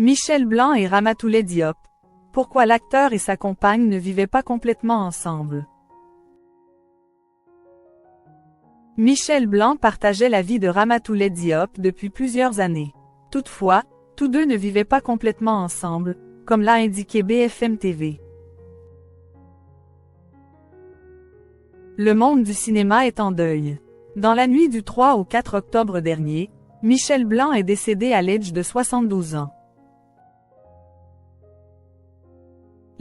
Michel Blanc et Ramatoulaye Diop. Pourquoi l'acteur et sa compagne ne vivaient pas complètement ensemble? Michel Blanc partageait la vie de Ramatoulaye Diop depuis plusieurs années. Toutefois, tous deux ne vivaient pas complètement ensemble, comme l'a indiqué BFM TV. Le monde du cinéma est en deuil. Dans la nuit du 3 au 4 octobre dernier, Michel Blanc est décédé à l'âge de 72 ans.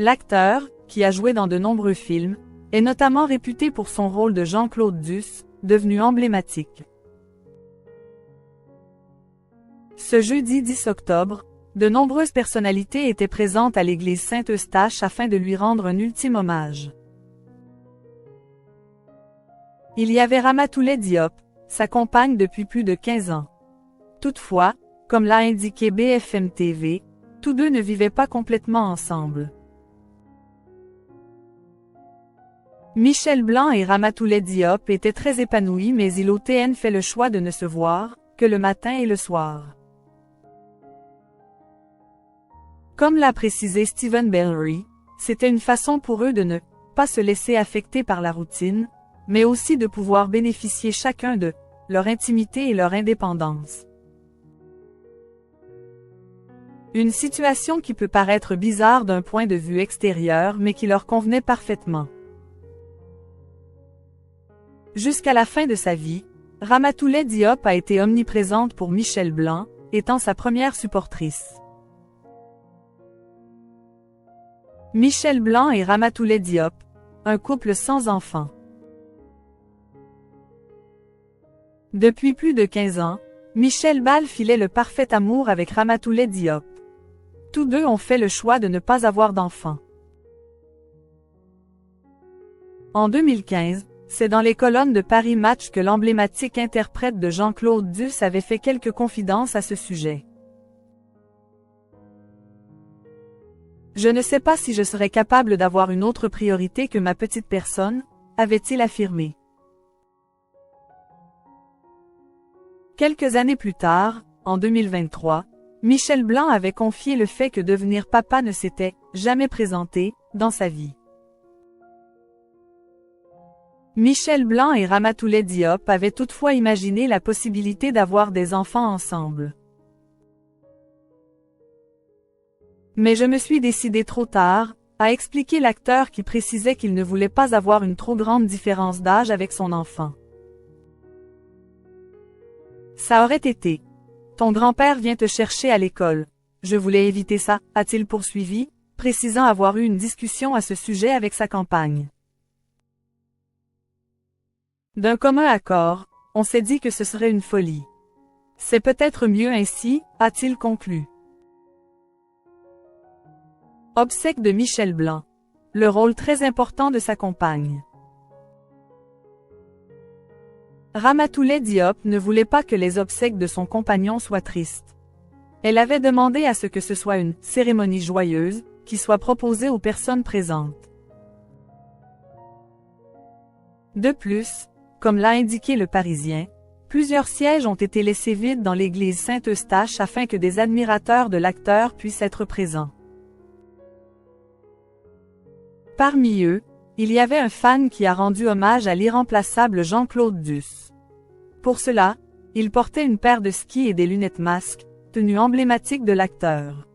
L'acteur, qui a joué dans de nombreux films, est notamment réputé pour son rôle de Jean-Claude Duss, devenu emblématique. Ce jeudi 10 octobre, de nombreuses personnalités étaient présentes à l'église Saint-Eustache afin de lui rendre un ultime hommage. Il y avait Ramatoulaye Diop, sa compagne depuis plus de 15 ans. Toutefois, comme l'a indiqué BFM TV, tous deux ne vivaient pas complètement ensemble. Michel Blanc et Ramatoulaye Diop étaient très épanouis, mais il ont fait le choix de ne se voir que le matin et le soir. Comme l'a précisé Steven Bellery, c'était une façon pour eux de ne pas se laisser affecter par la routine, mais aussi de pouvoir bénéficier chacun de leur intimité et leur indépendance. Une situation qui peut paraître bizarre d'un point de vue extérieur mais qui leur convenait parfaitement. Jusqu'à la fin de sa vie, Ramatoulaye Diop a été omniprésente pour Michel Blanc, étant sa première supportrice. Michel Blanc et Ramatoulaye Diop, un couple sans enfants. Depuis plus de 15 ans, Michel Blanc filait le parfait amour avec Ramatoulaye Diop. Tous deux ont fait le choix de ne pas avoir d'enfants. En 2015, c'est dans les colonnes de Paris Match que l'emblématique interprète de Jean-Claude Duss avait fait quelques confidences à ce sujet. Je ne sais pas si je serais capable d'avoir une autre priorité que ma petite personne, avait-il affirmé. Quelques années plus tard, en 2023, Michel Blanc avait confié le fait que devenir papa ne s'était jamais présenté dans sa vie. Michel Blanc et Ramatoulaye Diop avaient toutefois imaginé la possibilité d'avoir des enfants ensemble. Mais je me suis décidé trop tard, a expliqué l'acteur qui précisait qu'il ne voulait pas avoir une trop grande différence d'âge avec son enfant. Ça aurait été. Ton grand-père vient te chercher à l'école. Je voulais éviter ça, a-t-il poursuivi, précisant avoir eu une discussion à ce sujet avec sa compagne. D'un commun accord, on s'est dit que ce serait une folie. C'est peut-être mieux ainsi, a-t-il conclu. Obsèques de Michel Blanc. Le rôle très important de sa compagne. Ramatoulaye Diop ne voulait pas que les obsèques de son compagnon soient tristes. Elle avait demandé à ce que ce soit une cérémonie joyeuse, qui soit proposée aux personnes présentes. De plus, comme l'a indiqué Le Parisien, plusieurs sièges ont été laissés vides dans l'église Saint-Eustache afin que des admirateurs de l'acteur puissent être présents. Parmi eux, il y avait un fan qui a rendu hommage à l'irremplaçable Jean-Claude Duss. Pour cela, il portait une paire de skis et des lunettes masques, tenue emblématique de l'acteur.